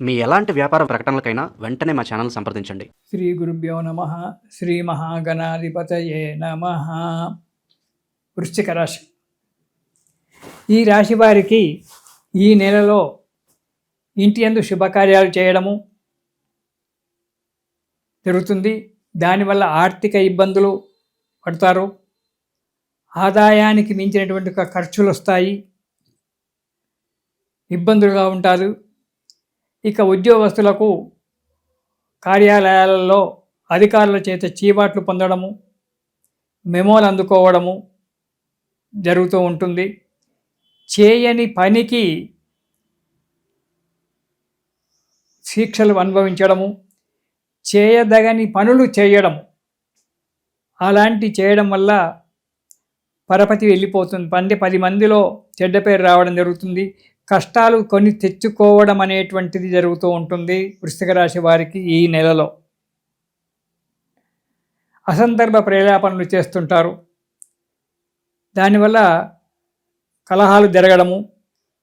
మీ ఎలాంటి వ్యాపార ప్రకటనలకైనా వెంటనే మా ఛానల్ సంప్రదించండి. శ్రీ గురుభ్యో నమః. శ్రీ మహాగణాధిపతయే నమః. వృశ్చిక రాశి. ఈ రాశి వారికి ఈ నెలలో ఇంటి యందు శుభకార్యాలు చేయడము జరుగుతుంది. దానివల్ల ఆర్థిక ఇబ్బందులు పడతారు. ఆదాయానికి మించినటువంటి ఖర్చులు వస్తాయి, ఇబ్బందులుగా ఉంటారు. ఇక ఉద్యోగస్తులకు కార్యాలయాలలో అధికారుల చేత చీవాట్లు పొందడము, మెమోలు అందుకోవడము జరుగుతూ ఉంటుంది. చేయని పనికి శిక్షలు అనుభవించడము, చేయదగని పనులు చేయడము, అలాంటి చేయడం వల్ల పరపతి వెళ్ళిపోతుంది. 10 మందిలో చెడ్డ పేరు రావడం జరుగుతుంది. కష్టాలు కొని తెచ్చుకోవడం అనేటువంటిది జరుగుతూ ఉంటుంది వృశ్చిక రాశి వారికి ఈ నెలలో. అసందర్భ ప్రేలాపనలు చేస్తుంటారు. దానివల్ల కలహాలు జరగడము,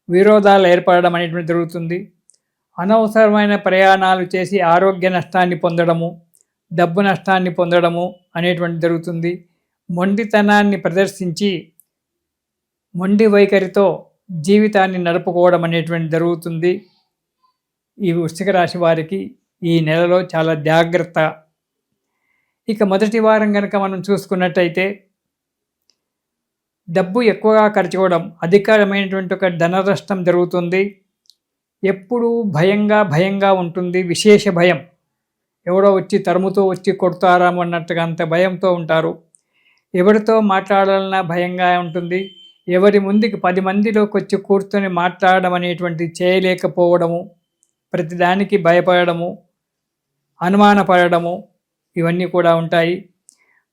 విరోధాలు ఏర్పడడం అనేటువంటి జరుగుతుంది. అనవసరమైన ప్రయాణాలు చేసి ఆరోగ్య నష్టాన్ని పొందడము, డబ్బు నష్టాన్ని పొందడము అనేటువంటి జరుగుతుంది. మొండితనాన్ని ప్రదర్శించి మొండి వైఖరితో జీవితాన్ని నడుపుకోవడం అనేటువంటి జరుగుతుంది. ఈ వృశ్చిక రాశి వారికి ఈ నెలలో చాలా జాగ్రత్త. ఇక మొదటి వారం కనుక మనం చూసుకున్నట్టయితే డబ్బు ఎక్కువగా ఖర్చు అవ్వడం, అధికమైనటువంటి ఒక ధన నష్టం జరుగుతుంది. ఎప్పుడూ భయంగా ఉంటుంది. విశేష భయం, ఎవడో వచ్చి తరుముతో వచ్చి కొడతారాము అన్నట్టుగా అంత భయంతో ఉంటారు. ఎవరితో మాట్లాడాలన్నా భయంగా ఉంటుంది. ఎవరి ముందుకి 10 మందిలోకి వచ్చి కూర్చొని మాట్లాడడం అనేటువంటి చేయలేకపోవడము, ప్రతిదానికి భయపడము, అనుమానపడము, ఇవన్నీ కూడా ఉంటాయి.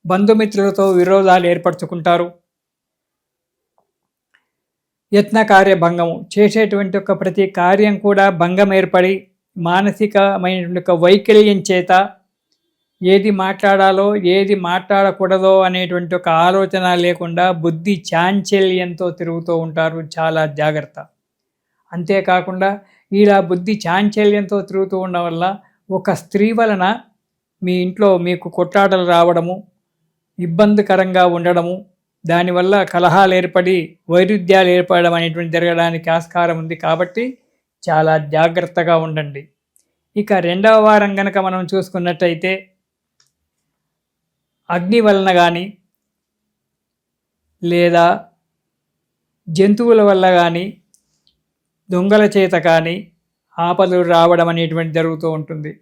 బంధుమిత్రులతో విరోధాలు ఏర్పరచుకుంటారు. యత్న కార్యభంగము, చేసేటువంటి ఒక ప్రతి కార్యం కూడా భంగం ఏర్పడి మానసికమైనటువంటి ఒక వైకల్యం చేత ఏది మాట్లాడాలో ఏది మాట్లాడకూడదో అనేటువంటి ఒక ఆలోచన లేకుండా బుద్ధి చాంచల్యంతో తిరుగుతూ ఉంటారు. చాలా జాగ్రత్త. అంతేకాకుండా ఇలా బుద్ధి చాంచల్యంతో తిరుగుతూ ఉండడం వల్ల ఒక స్త్రీ వలన మీ ఇంట్లో మీకు కొట్లాటలు రావడము, ఇబ్బందికరంగా ఉండడము, దానివల్ల కలహాలు ఏర్పడి వైరుధ్యాలు ఏర్పడడం అనేటువంటి జరగడానికి ఆస్కారం ఉంది. కాబట్టి చాలా జాగ్రత్తగా ఉండండి. ఇక రెండవ వారం కనుక మనం చూసుకున్నట్టయితే అగ్ని వలన కానీ లేదా జంతువుల వల్ల కానీ దొంగల చేత కానీ ఆపదలు రావడం అనేటువంటి జరుగుతూ ఉంటుంది.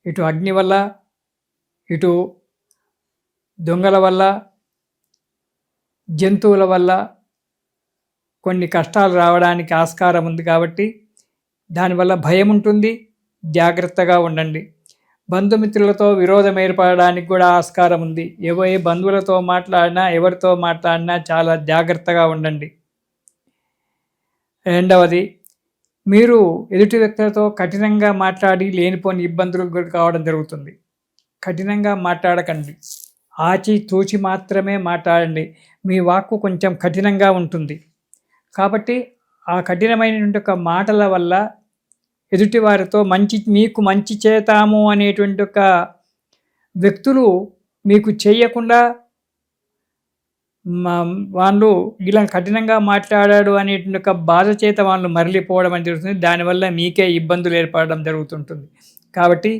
ఇటు అగ్ని వల్ల, ఇటు దొంగల వల్ల, జంతువుల వల్ల కొన్ని కష్టాలు రావడానికి ఆస్కారం ఉంది. కాబట్టి దానివల్ల భయం ఉంటుంది. జాగ్రత్తగా ఉండండి. బంధుమిత్రులతో విరోధం ఏర్పడడానికి కూడా ఆస్కారం ఉంది. బంధువులతో మాట్లాడినా ఎవరితో మాట్లాడినా చాలా జాగ్రత్తగా ఉండండి. రెండవది, మీరు ఎదుటి వ్యక్తులతో కఠినంగా మాట్లాడి లేనిపోని ఇబ్బందులకు గురి కావడం జరుగుతుంది. కఠినంగా మాట్లాడకండి. ఆచి తూచి మాత్రమే మాట్లాడండి. మీ వాక్కు కొంచెం కఠినంగా ఉంటుంది. కాబట్టి ఆ కఠినమైనటువంటి ఒక మాటల వల్ల ఎదుటివారితో మీకు మంచి చేతాము అనేటువంటి ఒక వ్యక్తులు మీకు చేయకుండా వాళ్ళు ఇలా కఠినంగా మాట్లాడాడు అనేటువంటి ఒక బాధ చేత వాళ్ళు మరలిపోవడం అని జరుగుతుంది. దానివల్ల మీకే ఇబ్బందులు ఏర్పడడం జరుగుతుంటుంది. కాబట్టి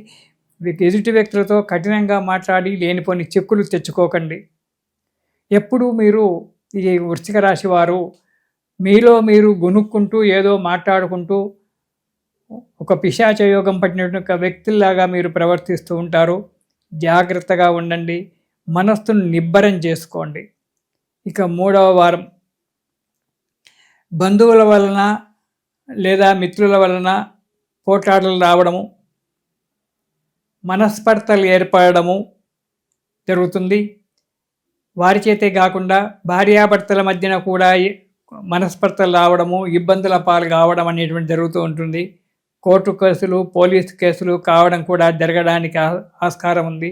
ఎదుటి వ్యక్తులతో కఠినంగా మాట్లాడి లేనిపోని చిక్కులు తెచ్చుకోకండి. ఎప్పుడు మీరు ఈ వృశ్చిక రాశి వారు మీలో మీరు గొనుక్కుంటూ ఏదో మాట్లాడుకుంటూ ఒక పిశాచ యోగం పట్టినటువంటి ఒక వ్యక్తుల్లాగా మీరు ప్రవర్తిస్తూ ఉంటారు. జాగ్రత్తగా ఉండండి. మనస్సును నిబ్బరం చేసుకోండి. ఇక మూడవ వారం బంధువుల వలన లేదా మిత్రుల వలన పోట్లాటలు రావడము, మనస్పర్ధలు ఏర్పడము జరుగుతుంది. వారి చేతే కాకుండా భార్యాభర్తల మధ్యన కూడా మనస్పర్ధలు రావడము, ఇబ్బందుల పాలు కావడం అనేటువంటి జరుగుతూ ఉంటుంది. కోర్టు కేసులు, పోలీసు కేసులు కావడం కూడా జరగడానికి ఆస్కారం ఉంది.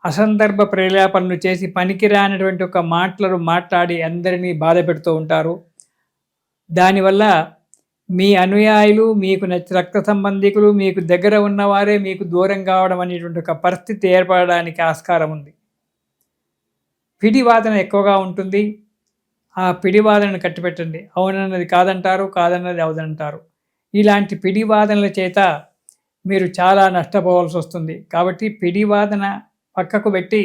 అసందర్భ ప్రేలాపనలు చేసి పనికిరానటువంటి ఒక మాటలు మాట్లాడి అందరినీ బాధ పెడుతూ ఉంటారు. దానివల్ల మీ అనుయాయులు, మీకు రక్త సంబంధికులు, మీకు దగ్గర ఉన్నవారే మీకు దూరం కావడం అనేటువంటి ఒక పరిస్థితి ఏర్పడడానికి ఆస్కారం ఉంది. పిడివాదన ఎక్కువగా ఉంటుంది. ఆ పిడివాదనను కట్టిపెట్టండి. అవునన్నది కాదంటారు, కాదన్నది అవునంటారు. ఇలాంటి పిడివాదనల చేత మీరు చాలా నష్టపోవాల్సి వస్తుంది. కాబట్టి పిడివాదన పక్కకు పెట్టి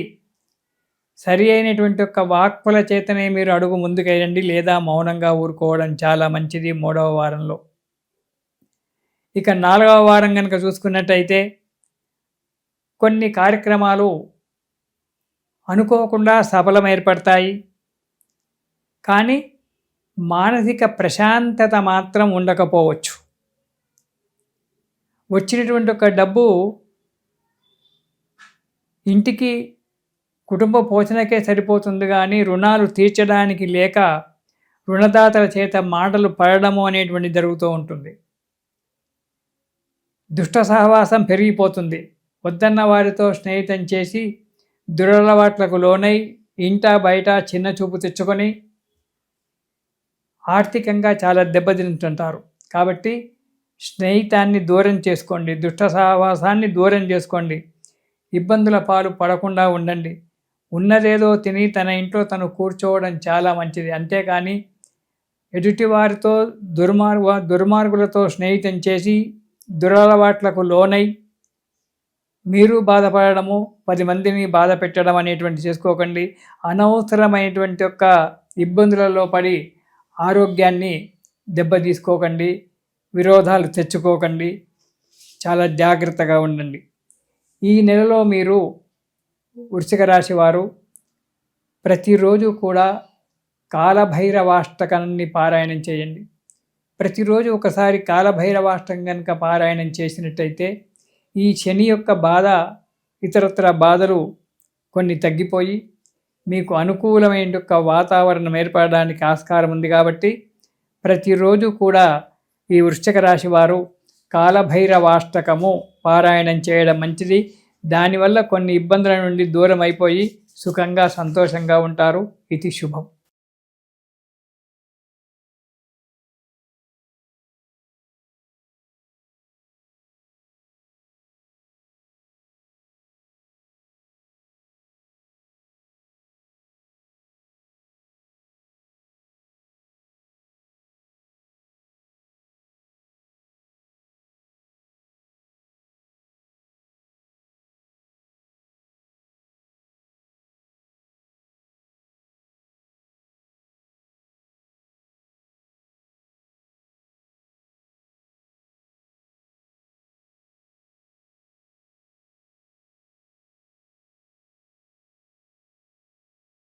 సరి అయినటువంటి ఒక వాక్కుల చేతనే మీరు అడుగు ముందుకేయండి, లేదా మౌనంగా ఊరుకోవడం చాలా మంచిది 3వ వారంలో. ఇక 4వ వారం కనుక చూసుకున్నట్టయితే కొన్ని కార్యక్రమాలు అనుకోకుండా సఫలం ఏర్పడతాయి. కానీ మానసిక ప్రశాంతత మాత్రం ఉండకపోవచ్చు. వచ్చినటువంటి ఒక డబ్బు ఇంటికి కుటుంబ పోషణకే సరిపోతుంది, కానీ రుణాలు తీర్చడానికి లేక రుణదాతల చేత మాటలు పడడము అనేటువంటి జరుగుతూ ఉంటుంది. దుష్ట సహవాసం పెరిగిపోతుంది. వద్దన్న వారితో స్నేహితం చేసి దురలవాట్లకు లోనై ఇంట బయట చిన్న చూపు తెచ్చుకొని ఆర్థికంగా చాలా దెబ్బతింటుంటారు. కాబట్టి స్నేహితాన్ని దూరం చేసుకోండి, దుష్ట సహవాసాన్ని దూరం చేసుకోండి, ఇబ్బందుల పాలు పడకుండా ఉండండి. ఉన్నదేదో తిని తన ఇంట్లో తను కూర్చోవడం చాలా మంచిది. అంతేకాని ఎదుటివారితో దుర్మార్గులతో స్నేహితం చేసి దురలవాట్లకు లోనై మీరు బాధపడము, 10 మందిని బాధ పెట్టడం అనేటువంటి చేసుకోకండి. అనవసరమైనటువంటి యొక్క ఇబ్బందులలో పడి ఆరోగ్యాన్ని దెబ్బతీసుకోకండి, విరోధాలు తెచ్చుకోకండి, చాలా జాగ్రత్తగా ఉండండి. ఈ నెలలో మీరు వృశ్చిక రాశి వారు ప్రతిరోజు కూడా కాలభైరవాష్టకాన్ని పారాయణం చేయండి. ప్రతిరోజు ఒకసారి కాలభైరవాష్టకం కనుక పారాయణం చేసినట్టయితే ఈ శని యొక్క బాధ, ఇతరత్ర బాధలు కొన్ని తగ్గిపోయి మీకు అనుకూలమైన యొక్క వాతావరణం ఏర్పడడానికి ఆస్కారం ఉంది. కాబట్టి ప్రతిరోజు కూడా ఈ వృశ్చిక రాశి వారు కాలభైరవాష్టకము పారాయణం చేయడం మంచిది. దానివల్ల కొన్ని ఇబ్బందుల నుండి దూరం అయిపోయి సుఖంగా సంతోషంగా ఉంటారు. ఇది శుభం.